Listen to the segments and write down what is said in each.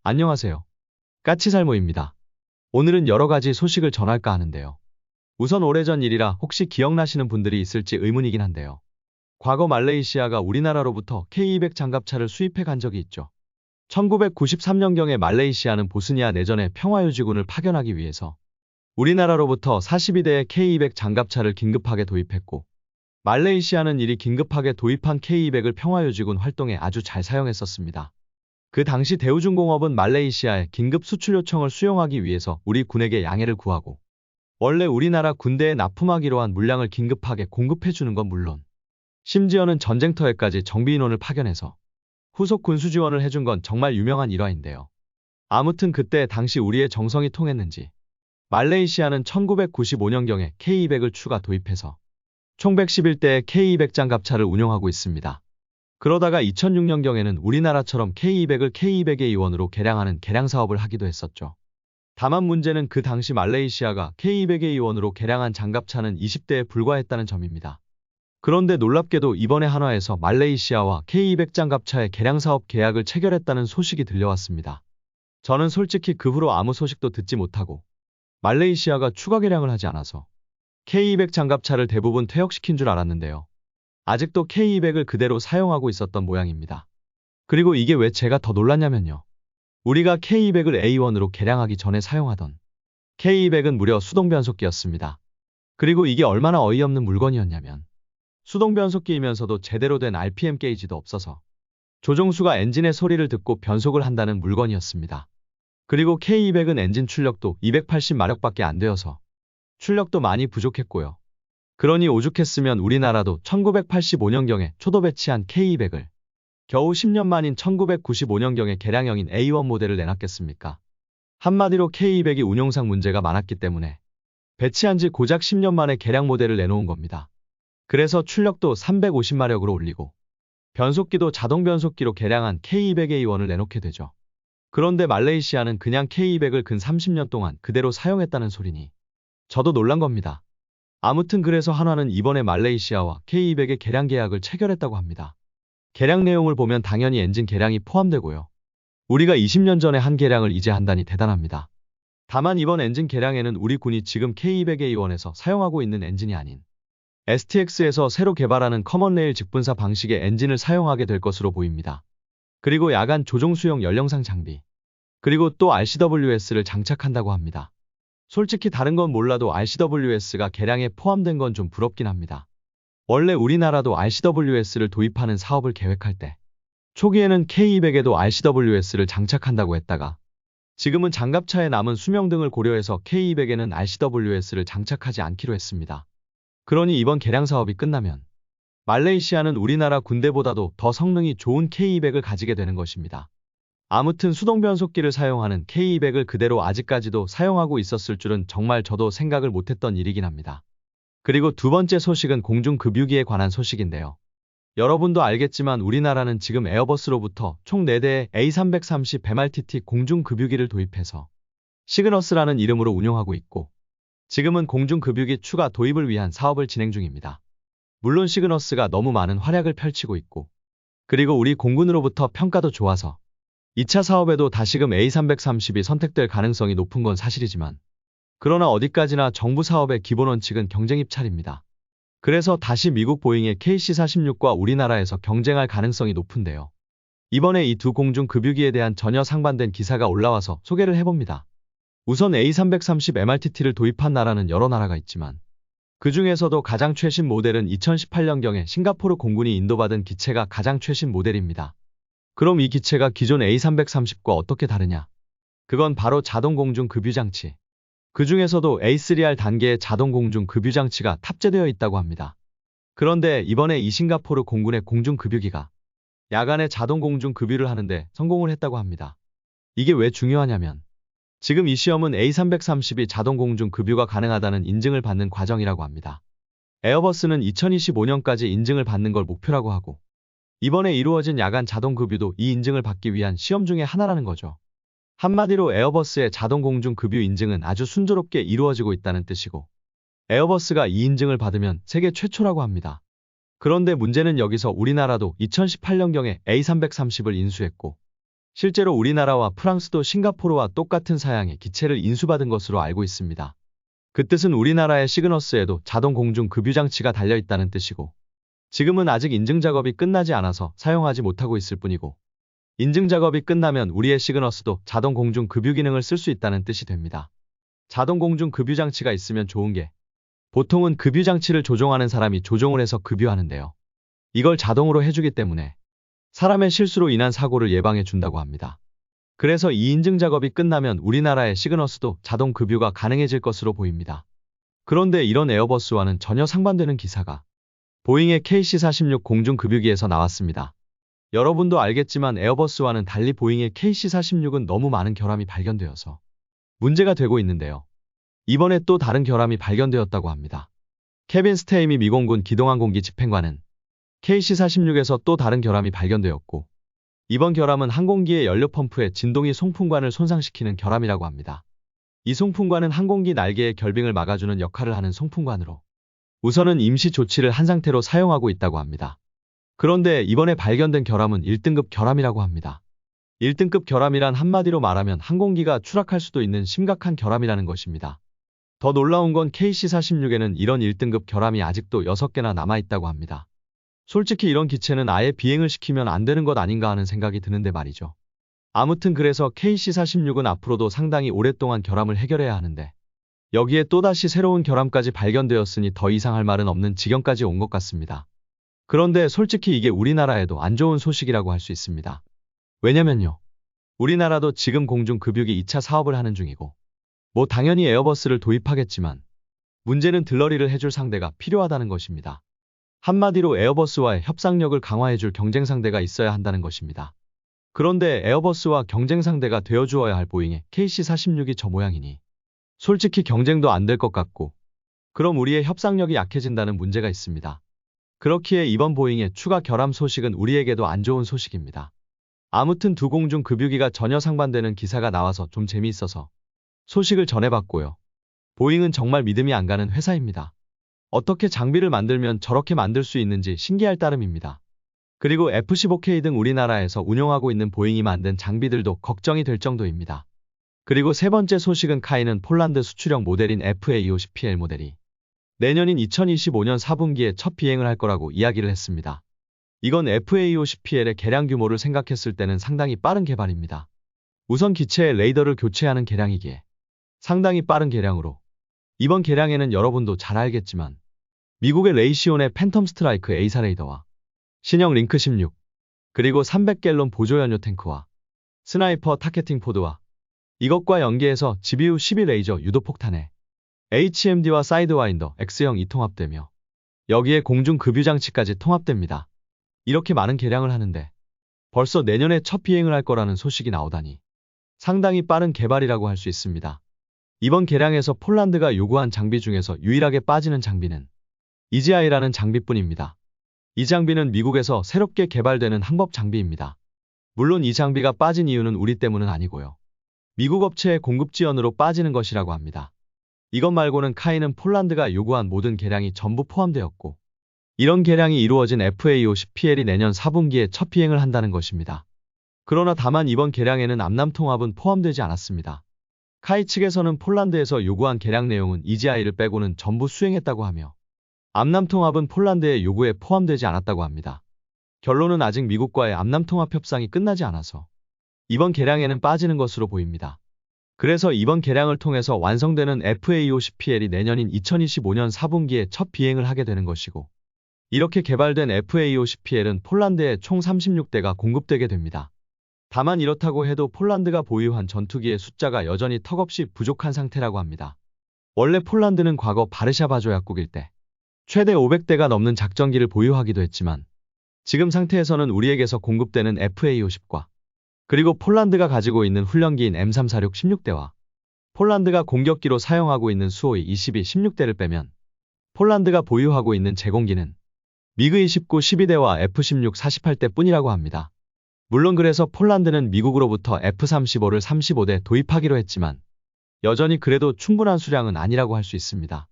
안녕하세요. 까치살모입니다. 오늘은 여러 가지 소식을 전할까 하는데요. 우선 오래전 일이라 혹시 기억나시는 분들이 있을지 의문이긴 한데요. 과거 말레이시아가 우리나라로부터 K200 장갑차를 수입해 간 적이 있죠. 1993년경에 말레이시아는 보스니아 내전의 평화유지군을 파견하기 위해서 우리나라로부터 42대의 K200 장갑차를 긴급하게 도입했고, 말레이시아는 이리 긴급하게 도입한 K200을 평화유지군 활동에 아주 잘 사용했었습니다. 그 당시 대우중공업은 말레이시아의 긴급 수출 요청을 수용하기 위해서 우리 군에게 양해를 구하고, 원래 우리나라 군대에 납품하기로 한 물량을 긴급하게 공급해주는 건 물론, 심지어는 전쟁터에까지 정비인원을 파견해서 후속 군수 지원을 해준 건 정말 유명한 일화인데요. 아무튼 그때 당시 우리의 정성이 통했는지 말레이시아는 1995년경에 K200을 추가 도입해서 총 111대의 K200 장갑차를 운용하고 있습니다. 그러다가 2006년경에는 우리나라처럼 K200을 K200A1으로 개량하는 개량 사업을 하기도 했었죠. 다만 문제는 그 당시 말레이시아가 K200A1으로 개량한 장갑차는 20대에 불과했다는 점입니다. 그런데 놀랍게도 이번에 한화에서 말레이시아와 K200 장갑차의 개량 사업 계약을 체결했다는 소식이 들려왔습니다. 저는 솔직히 그 후로 아무 소식도 듣지 못하고 말레이시아가 추가 개량을 하지 않아서 K200 장갑차를 대부분 퇴역시킨 줄 알았는데요. 아직도 K200을 그대로 사용하고 있었던 모양입니다. 그리고 이게 왜 제가 더 놀랐냐면요. 우리가 K200을 A1으로 개량하기 전에 사용하던 K200은 무려 수동변속기였습니다. 그리고 이게 얼마나 어이없는 물건이었냐면, 수동변속기이면서도 제대로 된 RPM 게이지도 없어서 조종수가 엔진의 소리를 듣고 변속을 한다는 물건이었습니다. 그리고 K200은 엔진 출력도 280마력밖에 안 되어서 출력도 많이 부족했고요. 그러니 오죽했으면 우리나라도 1985년경에 초도 배치한 K200을 겨우 10년 만인 1995년경에 개량형인 A1 모델을 내놨겠습니까? 한마디로 K200이 운용상 문제가 많았기 때문에 배치한 지 고작 10년 만에 개량 모델을 내놓은 겁니다. 그래서 출력도 350마력으로 올리고 변속기도 자동 변속기로 개량한 K200A1을 내놓게 되죠. 그런데 말레이시아는 그냥 K200을 근 30년 동안 그대로 사용했다는 소리니 저도 놀란 겁니다. 아무튼 그래서 한화는 이번에 말레이시아와 K200의 개량 계약을 체결했다고 합니다. 개량 내용을 보면 당연히 엔진 개량이 포함되고요. 우리가 20년 전에 한 개량을 이제 한다니 대단합니다. 다만 이번 엔진 개량에는 우리 군이 지금 K200A1에서 사용하고 있는 엔진이 아닌 STX에서 새로 개발하는 커먼레일 직분사 방식의 엔진을 사용하게 될 것으로 보입니다. 그리고 야간 조종수용 연령상 장비, 그리고 또 RCWS를 장착한다고 합니다. 솔직히 다른 건 몰라도 RCWS가 개량에 포함된 건 좀 부럽긴 합니다. 원래 우리나라도 RCWS를 도입하는 사업을 계획할 때 초기에는 K200에도 RCWS를 장착한다고 했다가 지금은 장갑차의 남은 수명 등을 고려해서 K200에는 RCWS를 장착하지 않기로 했습니다. 그러니 이번 개량 사업이 끝나면 말레이시아는 우리나라 군대보다도 더 성능이 좋은 K200을 가지게 되는 것입니다. 아무튼 수동변속기를 사용하는 K200을 그대로 아직까지도 사용하고 있었을 줄은 정말 저도 생각을 못했던 일이긴 합니다. 그리고 두 번째 소식은 공중급유기에 관한 소식인데요. 여러분도 알겠지만 우리나라는 지금 에어버스로부터 총 4대의 A330 MRTT 공중급유기를 도입해서 시그너스라는 이름으로 운용하고 있고, 지금은 공중급유기 추가 도입을 위한 사업을 진행 중입니다. 물론 시그너스가 너무 많은 활약을 펼치고 있고, 그리고 우리 공군으로부터 평가도 좋아서 2차 사업에도 다시금 A330이 선택될 가능성이 높은 건 사실이지만, 그러나 어디까지나 정부 사업의 기본 원칙은 경쟁 입찰입니다. 그래서 다시 미국 보잉의 KC-46과 우리나라에서 경쟁할 가능성이 높은데요. 이번에 이 두 공중급유기에 대한 전혀 상반된 기사가 올라와서 소개를 해봅니다. 우선 A330 MRTT를 도입한 나라는 여러 나라가 있지만, 그 중에서도 가장 최신 모델은 2018년경에 싱가포르 공군이 인도받은 기체가 가장 최신 모델입니다. 그럼 이 기체가 기존 A330과 어떻게 다르냐? 그건 바로 자동 공중 급유 장치. 그 중에서도 A3R 단계의 자동 공중 급유 장치가 탑재되어 있다고 합니다. 그런데 이번에 이 싱가포르 공군의 공중 급유기가 야간에 자동 공중 급유를 하는데 성공을 했다고 합니다. 이게 왜 중요하냐면, 지금 이 시험은 A330이 자동 공중 급유가 가능하다는 인증을 받는 과정이라고 합니다. 에어버스는 2025년까지 인증을 받는 걸 목표라고 하고, 이번에 이루어진 야간 자동 급유도 이 인증을 받기 위한 시험 중에 하나라는 거죠. 한마디로 에어버스의 자동 공중 급유 인증은 아주 순조롭게 이루어지고 있다는 뜻이고, 에어버스가 이 인증을 받으면 세계 최초라고 합니다. 그런데 문제는 여기서 우리나라도 2018년경에 A330을 인수했고, 실제로 우리나라와 프랑스도 싱가포르와 똑같은 사양의 기체를 인수받은 것으로 알고 있습니다. 그 뜻은 우리나라의 시그너스에도 자동 공중 급유 장치가 달려 있다는 뜻이고, 지금은 아직 인증 작업이 끝나지 않아서 사용하지 못하고 있을 뿐이고, 인증 작업이 끝나면 우리의 시그너스도 자동 공중 급유 기능을 쓸 수 있다는 뜻이 됩니다. 자동 공중 급유 장치가 있으면 좋은 게, 보통은 급유 장치를 조종하는 사람이 조종을 해서 급유하는데요. 이걸 자동으로 해주기 때문에 사람의 실수로 인한 사고를 예방해 준다고 합니다. 그래서 이 인증 작업이 끝나면 우리나라의 시그너스도 자동 급유가 가능해질 것으로 보입니다. 그런데 이런 에어버스와는 전혀 상반되는 기사가 보잉의 KC-46 공중급유기에서 나왔습니다. 여러분도 알겠지만 에어버스와는 달리 보잉의 KC-46은 너무 많은 결함이 발견되어서 문제가 되고 있는데요. 이번에 또 다른 결함이 발견되었다고 합니다. 케빈 스테이미 미공군 기동항공기 집행관은 KC-46에서 또 다른 결함이 발견되었고, 이번 결함은 항공기의 연료 펌프의 진동이 송풍관을 손상시키는 결함이라고 합니다. 이 송풍관은 항공기 날개의 결빙을 막아주는 역할을 하는 송풍관으로 우선은 임시 조치를 한 상태로 사용하고 있다고 합니다. 그런데 이번에 발견된 결함은 1등급 결함이라고 합니다. 1등급 결함이란 한마디로 말하면 항공기가 추락할 수도 있는 심각한 결함이라는 것입니다. 더 놀라운 건 KC-46에는 이런 1등급 결함이 아직도 6개나 남아있다고 합니다. 솔직히 이런 기체는 아예 비행을 시키면 안 되는 것 아닌가 하는 생각이 드는데 말이죠. 아무튼 그래서 KC-46은 앞으로도 상당히 오랫동안 결함을 해결해야 하는데, 여기에 또다시 새로운 결함까지 발견되었으니 더 이상 할 말은 없는 지경까지 온 것 같습니다. 그런데 솔직히 이게 우리나라에도 안 좋은 소식이라고 할 수 있습니다. 왜냐면요, 우리나라도 지금 공중급유기 2차 사업을 하는 중이고, 뭐 당연히 에어버스를 도입하겠지만 문제는 들러리를 해줄 상대가 필요하다는 것입니다. 한마디로 에어버스와의 협상력을 강화해줄 경쟁 상대가 있어야 한다는 것입니다. 그런데 에어버스와 경쟁 상대가 되어주어야 할 보잉의 KC-46이 저 모양이니 솔직히 경쟁도 안 될 것 같고, 그럼 우리의 협상력이 약해진다는 문제가 있습니다. 그렇기에 이번 보잉의 추가 결함 소식은 우리에게도 안 좋은 소식입니다. 아무튼 두 공중 급유기가 전혀 상반되는 기사가 나와서 좀 재미있어서 소식을 전해봤고요. 보잉은 정말 믿음이 안 가는 회사입니다. 어떻게 장비를 만들면 저렇게 만들 수 있는지 신기할 따름입니다. 그리고 F-15K 등 우리나라에서 운용하고 있는 보잉이 만든 장비들도 걱정이 될 정도입니다. 그리고 세 번째 소식은 카이는 폴란드 수출형 모델인 FA-50PL 모델이 내년인 2025년 4분기에 첫 비행을 할 거라고 이야기를 했습니다. 이건 FA-50PL의 개량 규모를 생각했을 때는 상당히 빠른 개발입니다. 우선 기체의 레이더를 교체하는 개량이기에 상당히 빠른 개량으로, 이번 개량에는 여러분도 잘 알겠지만 미국의 레이시온의 팬텀 스트라이크 A사 레이더와 신형 링크 16, 그리고 300갤런 보조연료 탱크와 스나이퍼 타겟팅 포드와 이것과 연계해서 GBU 12 레이저 유도폭탄에 HMD와 사이드와인더 X형이 통합되며 여기에 공중 급유 장치까지 통합됩니다. 이렇게 많은 개량을 하는데 벌써 내년에 첫 비행을 할 거라는 소식이 나오다니 상당히 빠른 개발이라고 할 수 있습니다. 이번 개량에서 폴란드가 요구한 장비 중에서 유일하게 빠지는 장비는 EGI라는 장비뿐입니다. 이 장비는 미국에서 새롭게 개발되는 항법 장비입니다. 물론 이 장비가 빠진 이유는 우리 때문은 아니고요. 미국 업체의 공급 지연으로 빠지는 것이라고 합니다. 이것 말고는 카이는 폴란드가 요구한 모든 개량이 전부 포함되었고, 이런 개량이 이루어진 FA-50PL이 내년 4분기에 첫 비행을 한다는 것입니다. 그러나 다만 이번 개량에는 암남 통합은 포함되지 않았습니다. 카이 측에서는 폴란드에서 요구한 개량 내용은 EGI를 빼고는 전부 수행했다고 하며 암남 통합은 폴란드의 요구에 포함되지 않았다고 합니다. 결론은 아직 미국과의 암남 통합 협상이 끝나지 않아서 이번 개량에는 빠지는 것으로 보입니다. 그래서 이번 개량을 통해서 완성되는 FA-50PL이 내년인 2025년 4분기에 첫 비행을 하게 되는 것이고, 이렇게 개발된 FA-50PL은 폴란드에 총 36대가 공급되게 됩니다. 다만 이렇다고 해도 폴란드가 보유한 전투기의 숫자가 여전히 턱없이 부족한 상태라고 합니다. 원래 폴란드는 과거 바르샤바 조약국일 때 최대 500대가 넘는 작전기를 보유하기도 했지만, 지금 상태에서는 우리에게서 공급되는 FA-50과 그리고 폴란드가 가지고 있는 훈련기인 M346 16대와 폴란드가 공격기로 사용하고 있는 수호이 22 16대를 빼면 폴란드가 보유하고 있는 제공기는 미그 29 12대와 F-16 48대 뿐이라고 합니다. 물론 그래서 폴란드는 미국으로부터 F-35를 35대 도입하기로 했지만 여전히 그래도 충분한 수량은 아니라고 할 수 있습니다.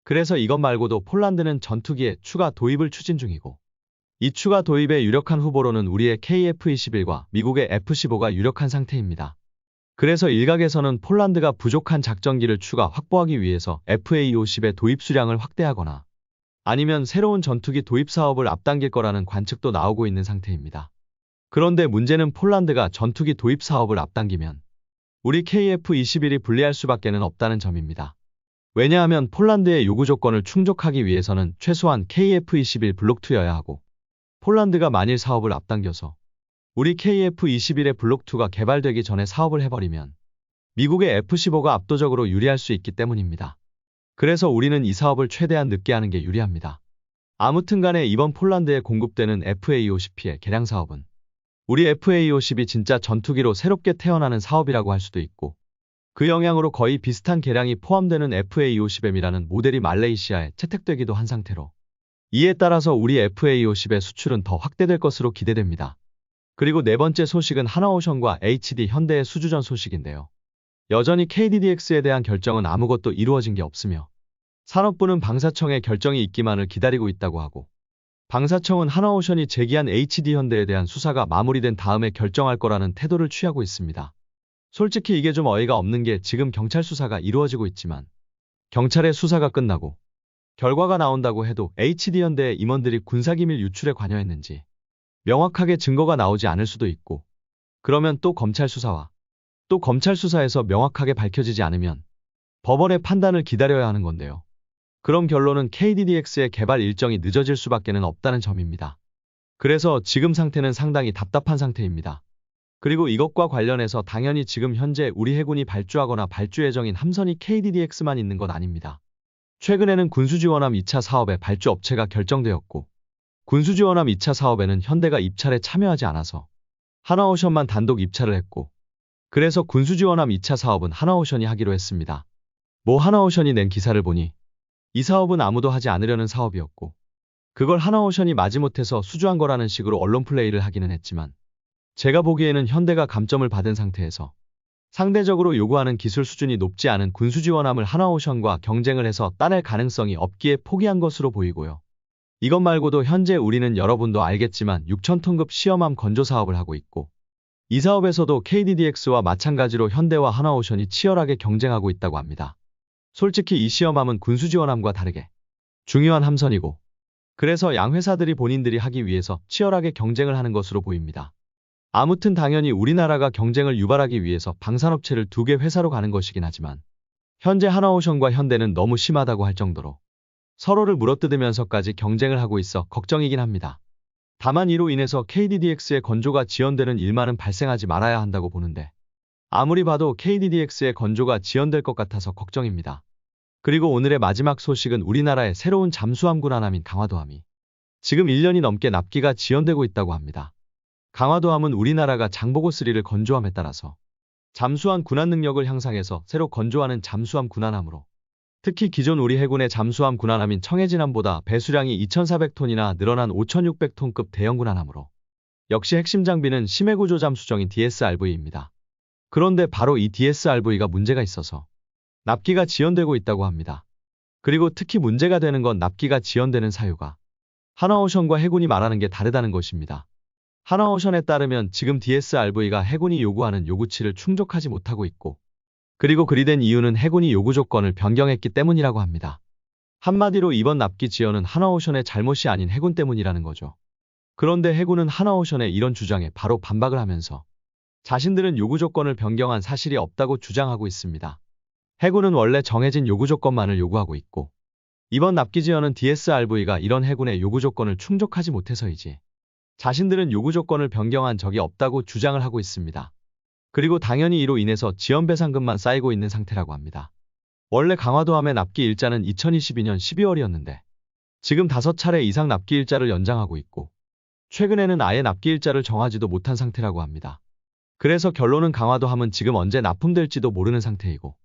그래서 이것 말고도 폴란드는 전투기의 추가 도입을 추진 중이고, 이 추가 도입에 유력한 후보로는 우리의 KF-21과 미국의 F-15가 유력한 상태입니다. 그래서 일각에서는 폴란드가 부족한 작전기를 추가 확보하기 위해서 FA-50의 도입 수량을 확대하거나 아니면 새로운 전투기 도입 사업을 앞당길 거라는 관측도 나오고 있는 상태입니다. 그런데 문제는 폴란드가 전투기 도입 사업을 앞당기면 우리 KF-21이 불리할 수밖에는 없다는 점입니다. 왜냐하면 폴란드의 요구 조건을 충족하기 위해서는 최소한 KF-21 블록2여야 하고 폴란드가 만일 사업을 앞당겨서 우리 KF-21의 블록2가 개발되기 전에 사업을 해버리면 미국의 F-15가 압도적으로 유리할 수 있기 때문입니다. 그래서 우리는 이 사업을 최대한 늦게 하는 게 유리합니다. 아무튼 간에 이번 폴란드에 공급되는 FA-50P의 개량 사업은 우리 FA-50이 진짜 전투기로 새롭게 태어나는 사업이라고 할 수도 있고 그 영향으로 거의 비슷한 개량이 포함되는 FA-50M이라는 모델이 말레이시아에 채택되기도 한 상태로 이에 따라서 우리 FA-50의 수출은 더 확대될 것으로 기대됩니다. 그리고 네 번째 소식은 하나오션과 HD 현대의 수주전 소식인데요. 여전히 KDDX에 대한 결정은 아무것도 이루어진 게 없으며 산업부는 방사청의 결정이 있기만을 기다리고 있다고 하고 방사청은 하나오션이 제기한 HD 현대에 대한 수사가 마무리된 다음에 결정할 거라는 태도를 취하고 있습니다. 솔직히 이게 좀 어이가 없는 게 지금 경찰 수사가 이루어지고 있지만 경찰의 수사가 끝나고 결과가 나온다고 해도 HD 현대의 임원들이 군사기밀 유출에 관여했는지 명확하게 증거가 나오지 않을 수도 있고 그러면 또 검찰 수사와 또 검찰 수사에서 명확하게 밝혀지지 않으면 법원의 판단을 기다려야 하는 건데요. 그럼 결론은 KDDX의 개발 일정이 늦어질 수밖에는 없다는 점입니다. 그래서 지금 상태는 상당히 답답한 상태입니다. 그리고 이것과 관련해서 당연히 지금 현재 우리 해군이 발주하거나 발주 예정인 함선이 KDDX만 있는 건 아닙니다. 최근에는 군수지원함 2차 사업의 발주 업체가 결정되었고 군수지원함 2차 사업에는 현대가 입찰에 참여하지 않아서 하나오션만 단독 입찰을 했고 그래서 군수지원함 2차 사업은 하나오션이 하기로 했습니다. 하나오션이 낸 기사를 보니 이 사업은 아무도 하지 않으려는 사업이었고 그걸 하나오션이 마지못해서 수주한 거라는 식으로 언론 플레이를 하기는 했지만 제가 보기에는 현대가 감점을 받은 상태에서 상대적으로 요구하는 기술 수준이 높지 않은 군수지원함을 하나오션과 경쟁을 해서 따낼 가능성이 없기에 포기한 것으로 보이고요. 이것 말고도 현재 우리는 여러분도 알겠지만 6,000톤급 시험함 건조 사업을 하고 있고 이 사업에서도 KDDX와 마찬가지로 현대와 하나오션이 치열하게 경쟁하고 있다고 합니다. 솔직히 이 시험함은 군수지원함과 다르게 중요한 함선이고 그래서 양 회사들이 본인들이 하기 위해서 치열하게 경쟁을 하는 것으로 보입니다. 아무튼 당연히 우리나라가 경쟁을 유발하기 위해서 방산업체를 2개 회사로 가는 것이긴 하지만 현재 하나오션과 현대는 너무 심하다고 할 정도로 서로를 물어뜯으면서까지 경쟁을 하고 있어 걱정이긴 합니다. 다만 이로 인해서 KDDX의 건조가 지연되는 일만은 발생하지 말아야 한다고 보는데 아무리 봐도 KDDX의 건조가 지연될 것 같아서 걱정입니다. 그리고 오늘의 마지막 소식은 우리나라의 새로운 잠수함 군함인 강화도함이 지금 1년이 넘게 납기가 지연되고 있다고 합니다. 강화도함은 우리나라가 장보고3를 건조함에 따라서 잠수함 군함 능력을 향상해서 새로 건조하는 잠수함 군함으로 특히 기존 우리 해군의 잠수함 군함인 청해진함보다 배수량이 2,400톤이나 늘어난 5,600톤급 대형 군함으로 역시 핵심 장비는 심해구조 잠수정인 DSRV입니다. 그런데 바로 이 DSRV가 문제가 있어서 납기가 지연되고 있다고 합니다. 그리고 특히 문제가 되는 건 납기가 지연되는 사유가 하나오션과 해군이 말하는 게 다르다는 것입니다. 하나오션에 따르면 지금 DSRV가 해군이 요구하는 요구치를 충족하지 못하고 있고 그리고 그리 된 이유는 해군이 요구 조건을 변경했기 때문이라고 합니다. 한마디로 이번 납기 지연은 하나오션의 잘못이 아닌 해군 때문이라는 거죠. 그런데 해군은 하나오션의 이런 주장에 바로 반박을 하면서 자신들은 요구 조건을 변경한 사실이 없다고 주장하고 있습니다. 해군은 원래 정해진 요구 조건만을 요구하고 있고 이번 납기 지연은 DSRV가 이런 해군의 요구 조건을 충족하지 못해서이지 자신들은 요구 조건을 변경한 적이 없다고 주장을 하고 있습니다. 그리고 당연히 이로 인해서 지연 배상금만 쌓이고 있는 상태라고 합니다. 원래 강화도함의 납기 일자는 2022년 12월이었는데 지금 5차례 이상 납기 일자를 연장하고 있고 최근에는 아예 납기 일자를 정하지도 못한 상태라고 합니다. 그래서 결론은 강화도함은 지금 언제 납품될지도 모르는 상태이고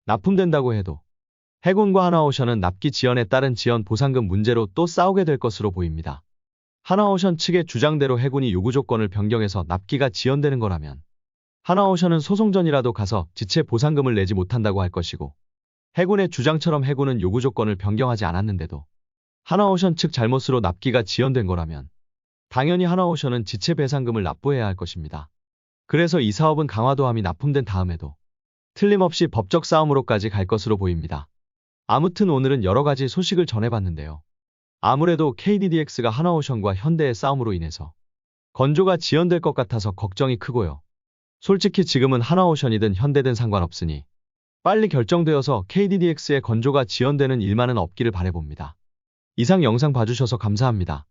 납품된다고 해도 해군과 하나오션은 납기 지연에 따른 지연 보상금 문제로 또 싸우게 될 것으로 보입니다. 하나오션 측의 주장대로 해군이 요구 조건을 변경해서 납기가 지연되는 거라면 하나오션은 소송전이라도 가서 지체 보상금을 내지 못한다고 할 것이고 해군의 주장처럼 해군은 요구 조건을 변경하지 않았는데도 하나오션 측 잘못으로 납기가 지연된 거라면 당연히 하나오션은 지체 배상금을 납부해야 할 것입니다. 그래서 이 사업은 강화도함이 납품된 다음에도 틀림없이 법적 싸움으로까지 갈 것으로 보입니다. 아무튼 오늘은 여러 가지 소식을 전해봤는데요. 아무래도 KDDX가 하나오션과 현대의 싸움으로 인해서 건조가 지연될 것 같아서 걱정이 크고요. 솔직히 지금은 하나오션이든 현대든 상관없으니 빨리 결정되어서 KDDX의 건조가 지연되는 일만은 없기를 바라봅니다. 이상 영상 봐주셔서 감사합니다.